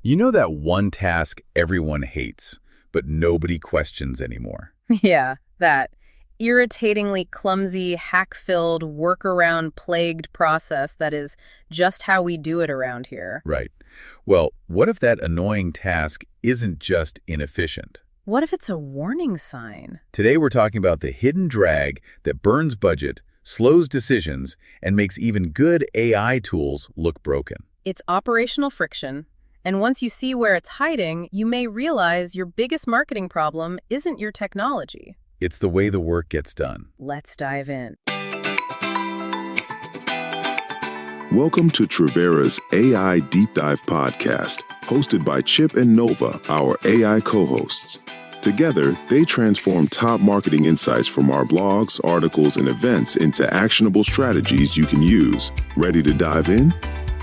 You know that one task everyone hates, but nobody questions anymore? Yeah, that irritatingly clumsy, hack-filled, workaround-plagued process that is just how we do it around here. Right. Well, what if that annoying task isn't just inefficient? What if it's a warning sign? Today we're talking about the hidden drag that burns budget, slows decisions, and makes even good AI tools look broken. It's operational friction, and once you see where it's hiding, you may realize your biggest marketing problem isn't your technology. It's the way the work gets done. Let's dive in. Welcome to Trevera's AI Deep Dive podcast, hosted by Chip and Nova, our AI co-hosts. Together, they transform top marketing insights from our blogs, articles, and events into actionable strategies you can use. Ready to dive in?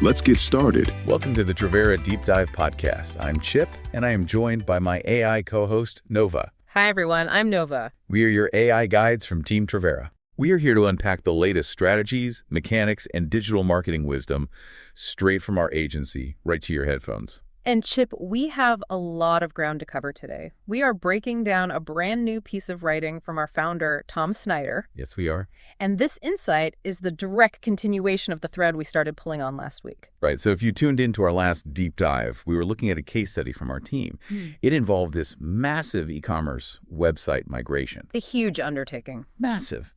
Let's get started. Welcome to the Trevera Deep Dive podcast. I'm Chip, and I am joined by my AI co-host, Nova. Hi, everyone. I'm Nova. We are your AI guides from Team Trevera. We are here to unpack the latest strategies, mechanics, and digital marketing wisdom straight from our agency, right to your headphones. And Chip, we have a lot of ground to cover today. We are breaking down a brand new piece of writing from our founder, Tom Snyder. Yes, we are. And this insight is the direct continuation of the thread we started pulling on last week. Right, so if you tuned into our last deep dive, we were looking at a case study from our team. It involved this massive e-commerce website migration. A huge undertaking. Massive.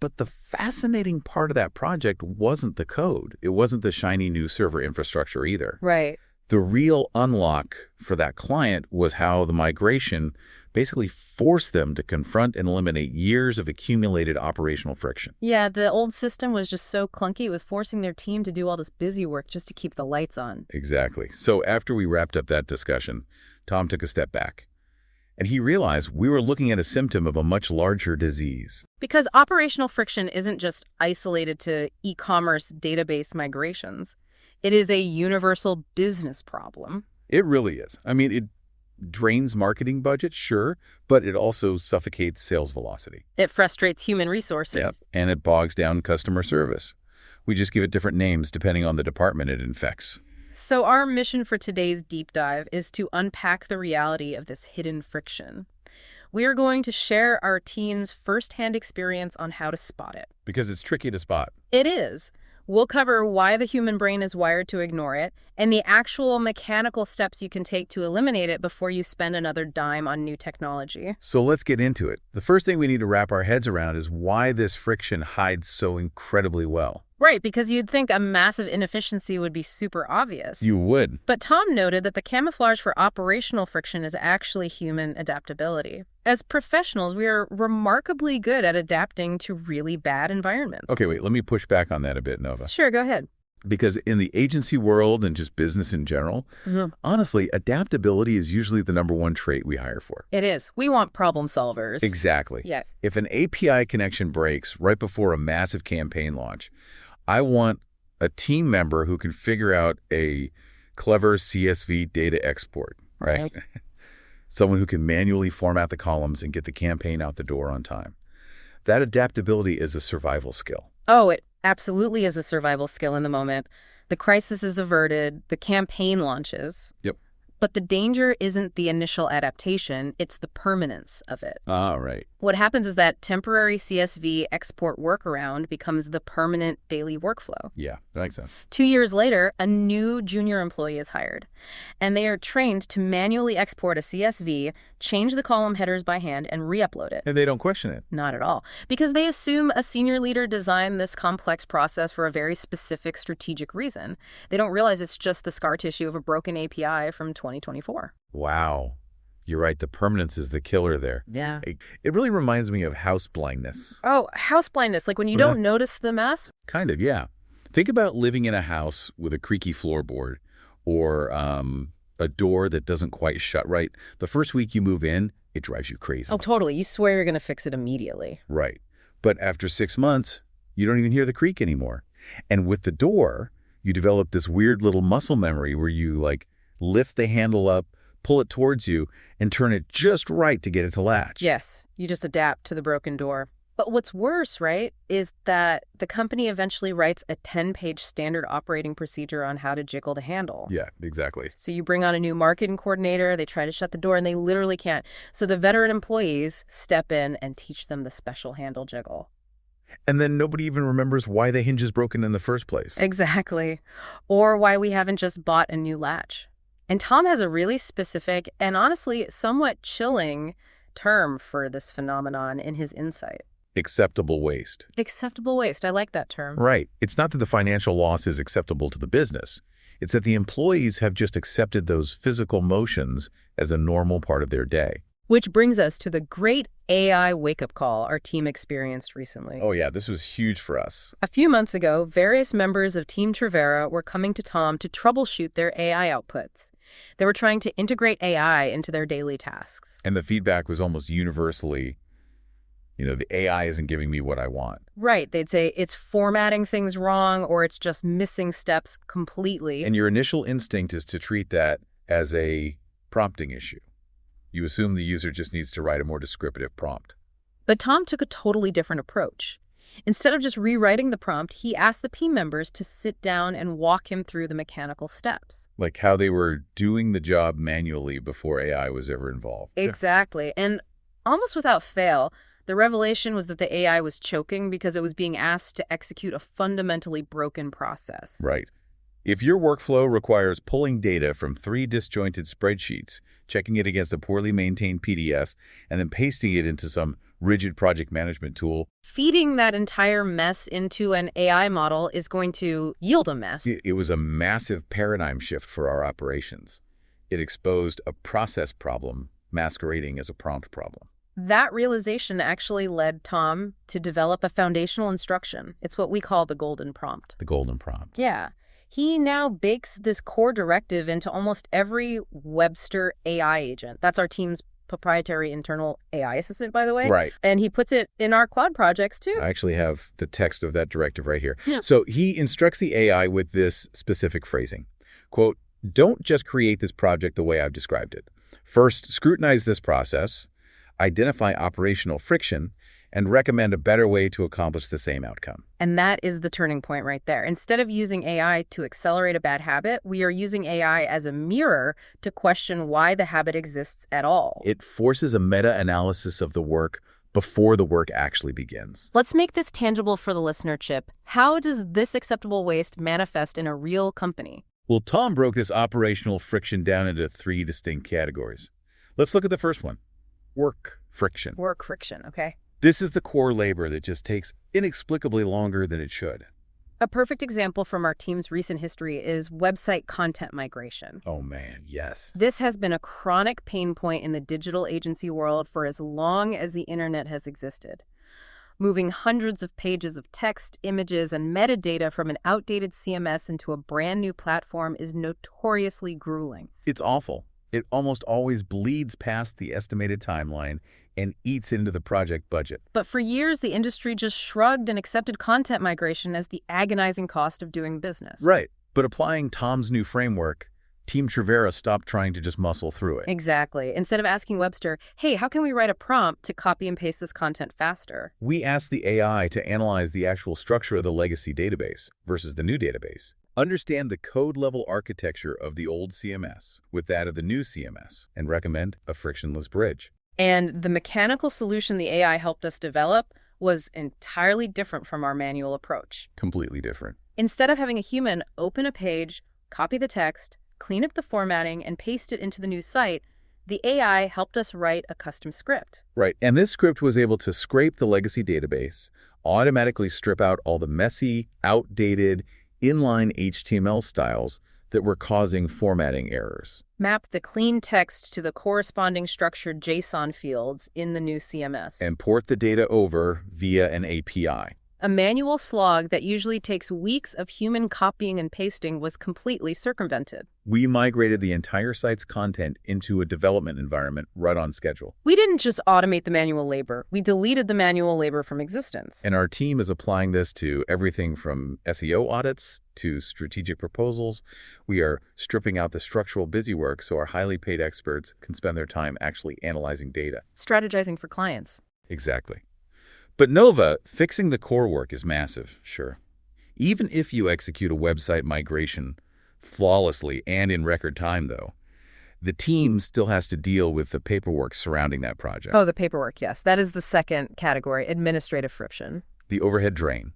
But the fascinating part of that project wasn't the code. It wasn't the shiny new server infrastructure either. Right. The real unlock for that client was how the migration basically forced them to confront and eliminate years of accumulated operational friction. Yeah, the old system was just so clunky, it was forcing their team to do all this busy work just to keep the lights on. Exactly. So after we wrapped up that discussion, Tom took a step back. And he realized we were looking at a symptom of a much larger disease. Because operational friction isn't just isolated to e-commerce database migrations. It is a universal business problem. It really is. I mean, it drains marketing budget, sure, but it also suffocates sales velocity. It frustrates human resources. Yep. And it bogs down customer service. We just give it different names depending on the department it infects. So our mission for today's deep dive is to unpack the reality of this hidden friction. We are going to share our team's firsthand experience on how to spot it. Because it's tricky to spot. It is. We'll cover why the human brain is wired to ignore it and the actual mechanical steps you can take to eliminate it before you spend another dime on new technology. So let's get into it. The first thing we need to wrap our heads around is why this friction hides so incredibly well. Right, because you'd think a massive inefficiency would be super obvious. You would. But Tom noted that the camouflage for operational friction is actually human adaptability. As professionals, we are remarkably good at adapting to really bad environments. Okay, wait, let me push back on that a bit, Nova. Sure, go ahead. Because in the agency world and just business in general, honestly, adaptability is usually the number one trait we hire for. It is. We want problem solvers. Exactly. Yeah. If an API connection breaks right before a massive campaign launch, I want a team member who can figure out a clever CSV data export, right? Someone who can manually format the columns and get the campaign out the door on time. That adaptability is a survival skill. Oh, it absolutely is a survival skill in the moment. The crisis is averted, the campaign launches. Yep. But the danger isn't the initial adaptation, it's the permanence of it. Ah, right. What happens is that temporary CSV export workaround becomes the permanent daily workflow. Yeah, that makes sense. 2 years later, a new junior employee is hired, and they are trained to manually export a CSV, change the column headers by hand, and re-upload it. And they don't question it. Not at all, because they assume a senior leader designed this complex process for a very specific strategic reason. They don't realize it's just the scar tissue of a broken API from 2024. Wow. You're right. The permanence is the killer there. Yeah. It really reminds me of house blindness. Oh, house blindness, like when you don't notice the mess? Kind of, yeah. Think about living in a house with a creaky floorboard or a door that doesn't quite shut right. The first week you move in, it drives you crazy. Oh, totally. You swear you're going to fix it immediately. Right. But after 6 months, you don't even hear the creak anymore. And with the door, you develop this weird little muscle memory where you lift the handle up, pull it towards you, and turn it just right to get it to latch. Yes, you just adapt to the broken door. But what's worse, right, is that the company eventually writes a 10-page standard operating procedure on how to jiggle the handle. Yeah, exactly. So you bring on a new marketing coordinator, they try to shut the door, and they literally can't. So the veteran employees step in and teach them the special handle jiggle. And then nobody even remembers why the hinge is broken in the first place. Exactly. Or why we haven't just bought a new latch. And Tom has a really specific and honestly somewhat chilling term for this phenomenon in his insight. Acceptable waste. Acceptable waste. I like that term. Right. It's not that the financial loss is acceptable to the business. It's that the employees have just accepted those physical motions as a normal part of their day. Which brings us to the great AI wake-up call our team experienced recently. Oh yeah, this was huge for us. A few months ago, various members of Team Trevera were coming to Tom to troubleshoot their AI outputs. They were trying to integrate AI into their daily tasks. And the feedback was almost universally, the AI isn't giving me what I want. Right. They'd say it's formatting things wrong or it's just missing steps completely. And your initial instinct is to treat that as a prompting issue. You assume the user just needs to write a more descriptive prompt. But Tom took a totally different approach. Instead of just rewriting the prompt, he asked the team members to sit down and walk him through the mechanical steps. Like how they were doing the job manually before AI was ever involved. Exactly. And almost without fail, the revelation was that the AI was choking because it was being asked to execute a fundamentally broken process. Right. If your workflow requires pulling data from 3 disjointed spreadsheets, checking it against a poorly maintained PDS, and then pasting it into some rigid project management tool, feeding that entire mess into an AI model is going to yield a mess. it was a massive paradigm shift for our operations. It exposed a process problem masquerading as a prompt problem. That realization actually led Tom to develop a foundational instruction. It's what we call the golden prompt. The golden prompt. Yeah. He now bakes this core directive into almost every Webster AI agent. That's our team's proprietary internal AI assistant, by the way. Right. And he puts it in our cloud projects, too. I actually have the text of that directive right here. Yeah. So he instructs the AI with this specific phrasing. Quote, don't just create this project the way I've described it. First, scrutinize this process, identify operational friction, and recommend a better way to accomplish the same outcome. And that is the turning point right there. Instead of using AI to accelerate a bad habit, we are using AI as a mirror to question why the habit exists at all. It forces a meta-analysis of the work before the work actually begins. Let's make this tangible for the listener, Chip. How does this acceptable waste manifest in a real company? Well, Tom broke this operational friction down into 3 distinct categories. Let's look at the first one. Work friction. Work friction, okay. This is the core labor that just takes inexplicably longer than it should. A perfect example from our team's recent history is website content migration. Oh man, yes. This has been a chronic pain point in the digital agency world for as long as the internet has existed. Moving hundreds of pages of text, images, and metadata from an outdated CMS into a brand new platform is notoriously grueling. It's awful. It almost always bleeds past the estimated timeline and eats into the project budget. But for years, the industry just shrugged and accepted content migration as the agonizing cost of doing business. Right. But applying Tom's new framework, Team Trevera stopped trying to just muscle through it. Exactly. Instead of asking Webster, hey, how can we write a prompt to copy and paste this content faster? We asked the AI to analyze the actual structure of the legacy database versus the new database. Understand the code-level architecture of the old CMS with that of the new CMS, and recommend a frictionless bridge. And the mechanical solution the AI helped us develop was entirely different from our manual approach. Completely different. Instead of having a human open a page, copy the text, clean up the formatting, and paste it into the new site, the AI helped us write a custom script. Right, and this script was able to scrape the legacy database, automatically strip out all the messy, outdated, inline HTML styles that were causing formatting errors. Map the clean text to the corresponding structured JSON fields in the new CMS. And port the data over via an API. A manual slog that usually takes weeks of human copying and pasting was completely circumvented. We migrated the entire site's content into a development environment right on schedule. We didn't just automate the manual labor. We deleted the manual labor from existence. And our team is applying this to everything from SEO audits to strategic proposals. We are stripping out the structural busywork so our highly paid experts can spend their time actually analyzing data. Strategizing for clients. Exactly. But Nova, fixing the core work is massive, sure. Even if you execute a website migration flawlessly and in record time, though, the team still has to deal with the paperwork surrounding that project. Oh, the paperwork, yes. That is the second category, administrative friction. The overhead drain.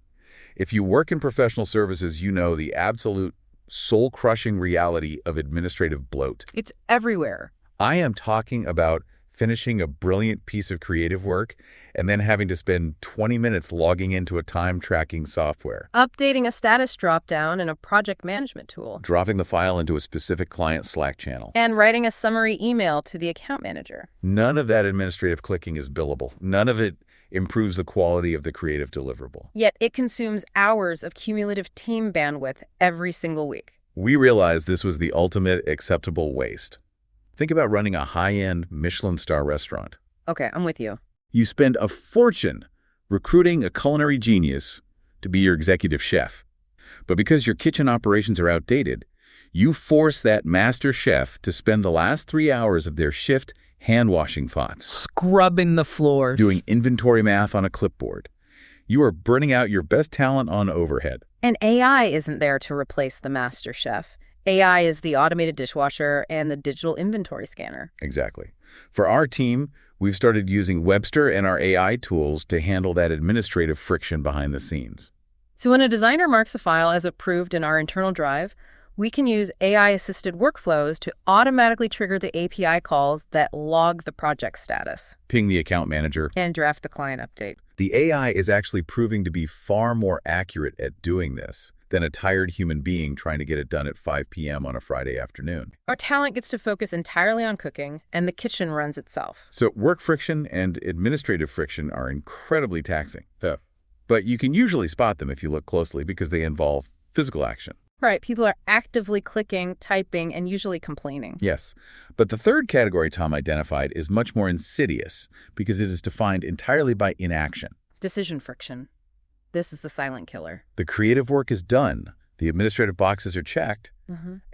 If you work in professional services, you know the absolute soul-crushing reality of administrative bloat. It's everywhere. I am talking about finishing a brilliant piece of creative work and then having to spend 20 minutes logging into a time-tracking software. Updating a status dropdown in a project management tool. Dropping the file into a specific client Slack channel. And writing a summary email to the account manager. None of that administrative clicking is billable. None of it improves the quality of the creative deliverable. Yet it consumes hours of cumulative team bandwidth every single week. We realized this was the ultimate acceptable waste. Think about running a high-end Michelin star restaurant. Okay, I'm with you. You spend a fortune recruiting a culinary genius to be your executive chef. But because your kitchen operations are outdated, you force that master chef to spend the last 3 hours of their shift hand-washing pots, Scrubbing the floors. doing inventory math on a clipboard. You are burning out your best talent on overhead. And AI isn't there to replace the master chef. AI is the automated dishwasher and the digital inventory scanner. Exactly. For our team, we've started using Webster and our AI tools to handle that administrative friction behind the scenes. So when a designer marks a file as approved in our internal drive, we can use AI-assisted workflows to automatically trigger the API calls that log the project status. Ping the account manager. And draft the client update. The AI is actually proving to be far more accurate at doing this than a tired human being trying to get it done at 5 p.m. on a Friday afternoon. Our talent gets to focus entirely on cooking, and the kitchen runs itself. So work friction and administrative friction are incredibly taxing. But you can usually spot them if you look closely because they involve physical action. Right, people are actively clicking, typing, and usually complaining. Yes, but the third category Tom identified is much more insidious because it is defined entirely by inaction. Decision friction. This is the silent killer. The creative work is done, the administrative boxes are checked,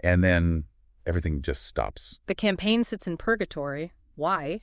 and then everything just stops. The campaign sits in purgatory. Why?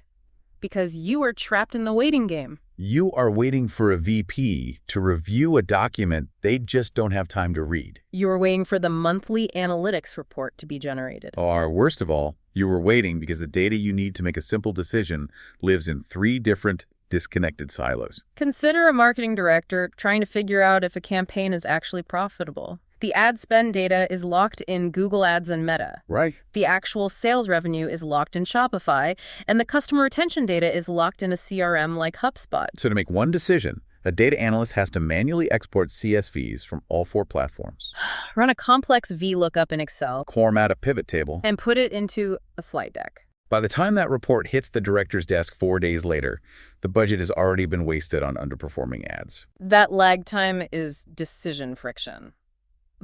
Because you are trapped in the waiting game. You are waiting for a VP to review a document they just don't have time to read. You are waiting for the monthly analytics report to be generated. Or, worst of all, you were waiting because the data you need to make a simple decision lives in 3 different disconnected silos. Consider a marketing director trying to figure out if a campaign is actually profitable. The ad spend data is locked in Google Ads and Meta. Right. The actual sales revenue is locked in Shopify, and the customer retention data is locked in a CRM like HubSpot. So to make one decision, a data analyst has to manually export CSVs from all 4 platforms. Run a complex VLOOKUP in Excel. Format a pivot table. And put it into a slide deck. By the time that report hits the director's desk 4 days later, the budget has already been wasted on underperforming ads. That lag time is decision friction.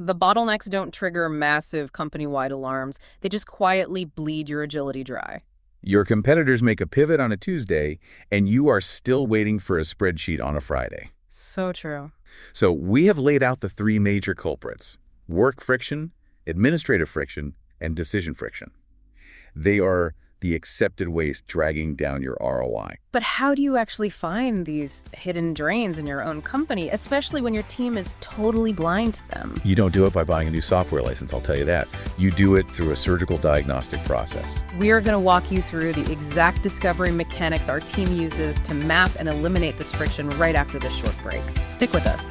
The bottlenecks don't trigger massive company-wide alarms. They just quietly bleed your agility dry. Your competitors make a pivot on a Tuesday, and you are still waiting for a spreadsheet on a Friday. So true. So we have laid out the 3 major culprits: work friction, administrative friction, and decision friction. They are the accepted waste dragging down your ROI. But how do you actually find these hidden drains in your own company, especially when your team is totally blind to them? You don't do it by buying a new software license, I'll tell you that. You do it through a surgical diagnostic process. We are going to walk you through the exact discovery mechanics our team uses to map and eliminate this friction right after this short break. Stick with us.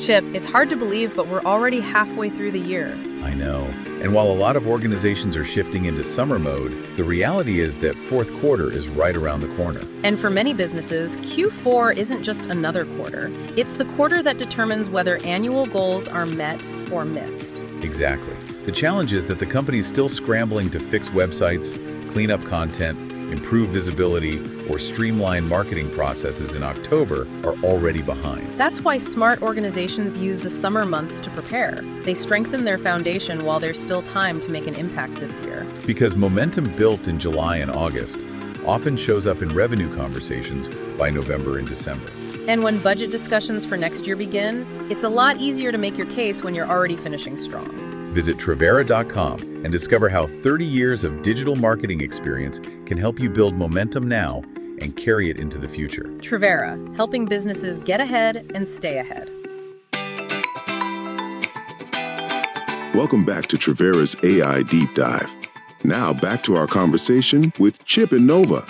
Chip, it's hard to believe, but we're already halfway through the year. I know. And while a lot of organizations are shifting into summer mode, the reality is that fourth quarter is right around the corner. And for many businesses, Q4 isn't just another quarter. It's the quarter that determines whether annual goals are met or missed. Exactly. The challenge is that the company's still scrambling to fix websites, clean up content, improve visibility, or streamline marketing processes in October are already behind. That's why smart organizations use the summer months to prepare. They strengthen their foundation while there's still time to make an impact this year. Because momentum built in July and August often shows up in revenue conversations by November and December. And when budget discussions for next year begin, it's a lot easier to make your case when you're already finishing strong. Visit Trevera.com and discover how 30 years of digital marketing experience can help you build momentum now and carry it into the future. Trevera, helping businesses get ahead and stay ahead. Welcome back to Trevera's AI Deep Dive. Now back to our conversation with Chip and Nova.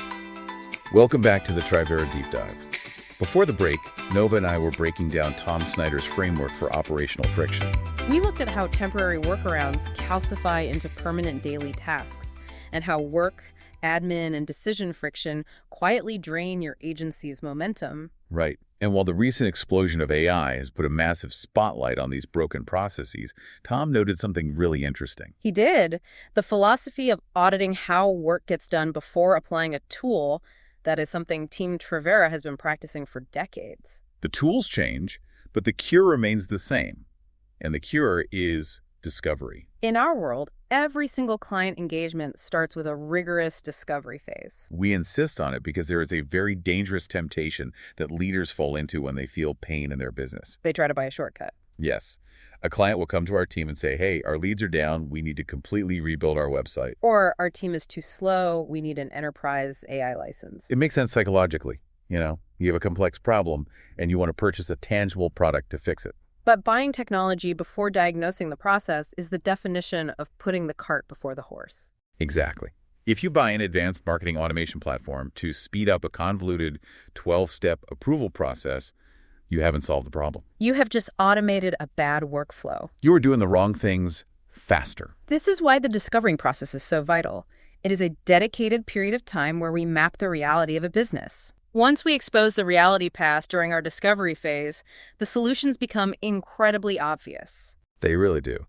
Welcome back to the Trevera Deep Dive. Before the break, Nova and I were breaking down Tom Snyder's framework for operational friction. We looked at how temporary workarounds calcify into permanent daily tasks, and how work, admin, and decision friction quietly drain your agency's momentum. Right. And while the recent explosion of AI has put a massive spotlight on these broken processes, Tom noted something really interesting. He did. The philosophy of auditing how work gets done before applying a tool, that is something Team Trevera has been practicing for decades. The tools change, but the cure remains the same. And the cure is discovery. In our world, every single client engagement starts with a rigorous discovery phase. We insist on it because there is a very dangerous temptation that leaders fall into when they feel pain in their business. They try to buy a shortcut. Yes. A client will come to our team and say, hey, our leads are down. We need to completely rebuild our website. Or our team is too slow. We need an enterprise AI license. It makes sense psychologically. You have a complex problem and you want to purchase a tangible product to fix it. But buying technology before diagnosing the process is the definition of putting the cart before the horse. Exactly. If you buy an advanced marketing automation platform to speed up a convoluted 12-step approval process, you haven't solved the problem. You have just automated a bad workflow. You are doing the wrong things faster. This is why the discovering process is so vital. It is a dedicated period of time where we map the reality of a business. Once we expose the reality path during our discovery phase, the solutions become incredibly obvious. They really do.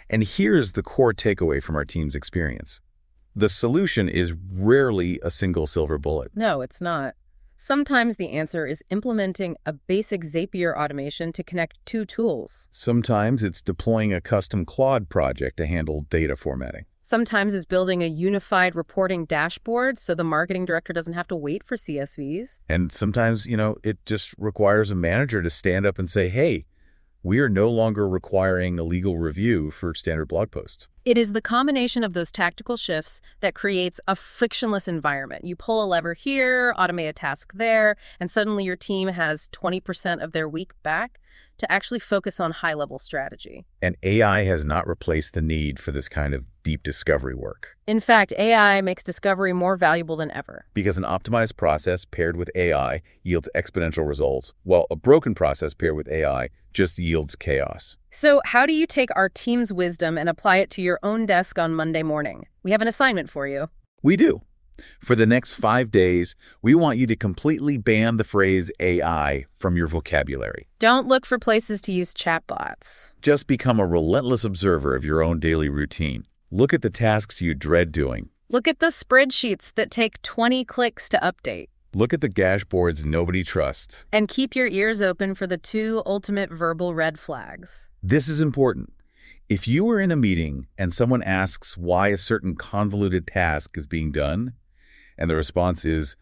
And here's the core takeaway from our team's experience. The solution is rarely a single silver bullet. No, it's not. Sometimes the answer is implementing a basic Zapier automation to connect two tools. Sometimes it's deploying a custom Claude project to handle data formatting. Sometimes it's building a unified reporting dashboard so the marketing director doesn't have to wait for CSVs. And sometimes, it just requires a manager to stand up and say, hey, we are no longer requiring a legal review for standard blog posts. It is the combination of those tactical shifts that creates a frictionless environment. You pull a lever here, automate a task there, and suddenly your team has 20% of their week back to actually focus on high-level strategy. And AI has not replaced the need for this kind of deep discovery work. In fact, AI makes discovery more valuable than ever. Because an optimized process paired with AI yields exponential results, while a broken process paired with AI just yields chaos. So how do you take our team's wisdom and apply it to your own desk on Monday morning? We have an assignment for you. We do. For the next 5 days, we want you to completely ban the phrase AI from your vocabulary. Don't look for places to use chatbots. Just become a relentless observer of your own daily routine. Look at the tasks you dread doing. Look at the spreadsheets that take 20 clicks to update. Look at the dashboards nobody trusts. And keep your ears open for the 2 ultimate verbal red flags. This is important. If you are in a meeting and someone asks why a certain convoluted task is being done, and the response is,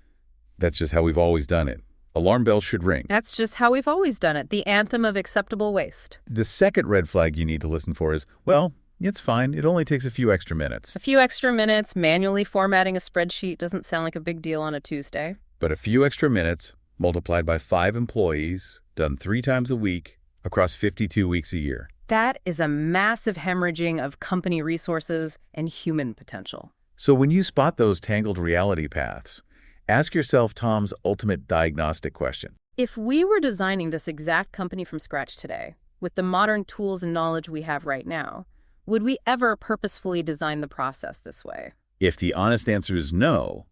that's just how we've always done it, alarm bells should ring. That's just how we've always done it, the anthem of acceptable waste. The second red flag you need to listen for is, well, it's fine. It only takes a few extra minutes. A few extra minutes, manually formatting a spreadsheet doesn't sound like a big deal on a Tuesday. But a few extra minutes, multiplied by 5 employees, done 3 times a week, across 52 weeks a year. That is a massive hemorrhaging of company resources and human potential. So when you spot those tangled reality paths, ask yourself Tom's ultimate diagnostic question. If we were designing this exact company from scratch today, with the modern tools and knowledge we have right now, would we ever purposefully design the process this way? If the honest answer is no,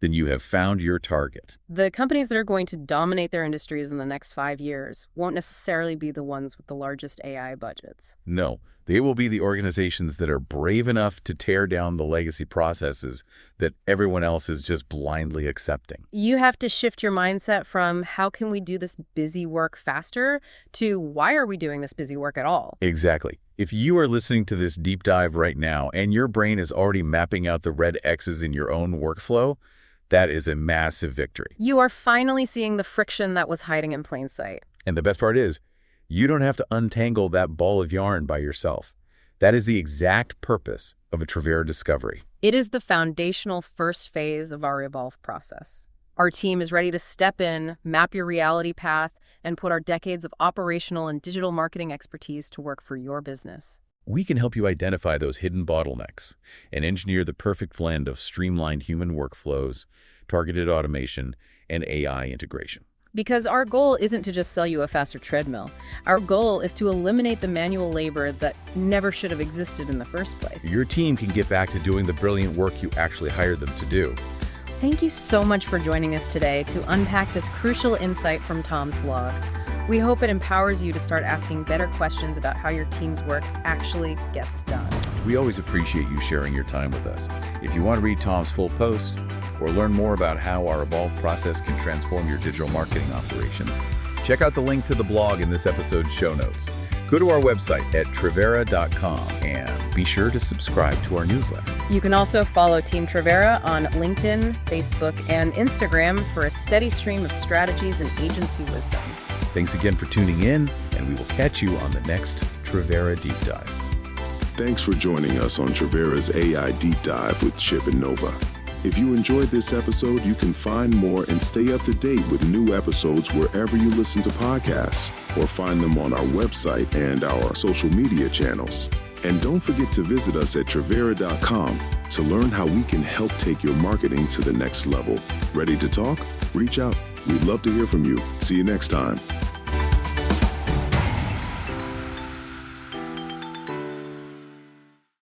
then you have found your target. The companies that are going to dominate their industries in the next 5 years won't necessarily be the ones with the largest AI budgets. No, they will be the organizations that are brave enough to tear down the legacy processes that everyone else is just blindly accepting. You have to shift your mindset from how can we do this busy work faster to why are we doing this busy work at all? Exactly. If you are listening to this deep dive right now and your brain is already mapping out the red X's in your own workflow, that is a massive victory. You are finally seeing the friction that was hiding in plain sight. And the best part is, you don't have to untangle that ball of yarn by yourself. That is the exact purpose of a Trevera discovery. It is the foundational first phase of our Evolve process. Our team is ready to step in, map your reality path, and put our decades of operational and digital marketing expertise to work for your business. We can help you identify those hidden bottlenecks and engineer the perfect blend of streamlined human workflows, targeted automation, and AI integration. Because our goal isn't to just sell you a faster treadmill. Our goal is to eliminate the manual labor that never should have existed in the first place. Your team can get back to doing the brilliant work you actually hired them to do. Thank you so much for joining us today to unpack this crucial insight from Tom's blog. We hope it empowers you to start asking better questions about how your team's work actually gets done. We always appreciate you sharing your time with us. If you want to read Tom's full post or learn more about how our Evolve process can transform your digital marketing operations, check out the link to the blog in this episode's show notes. Go to our website at trevera.com and be sure to subscribe to our newsletter. You can also follow Team Trevera on LinkedIn, Facebook, and Instagram for a steady stream of strategies and agency wisdom. Thanks again for tuning in, and we will catch you on the next Trevera Deep Dive. Thanks for joining us on Trevera's AI Deep Dive with Chip and Nova. If you enjoyed this episode, you can find more and stay up to date with new episodes wherever you listen to podcasts, or find them on our website and our social media channels. And don't forget to visit us at trevera.com to learn how we can help take your marketing to the next level. Ready to talk? Reach out. We'd love to hear from you. See you next time.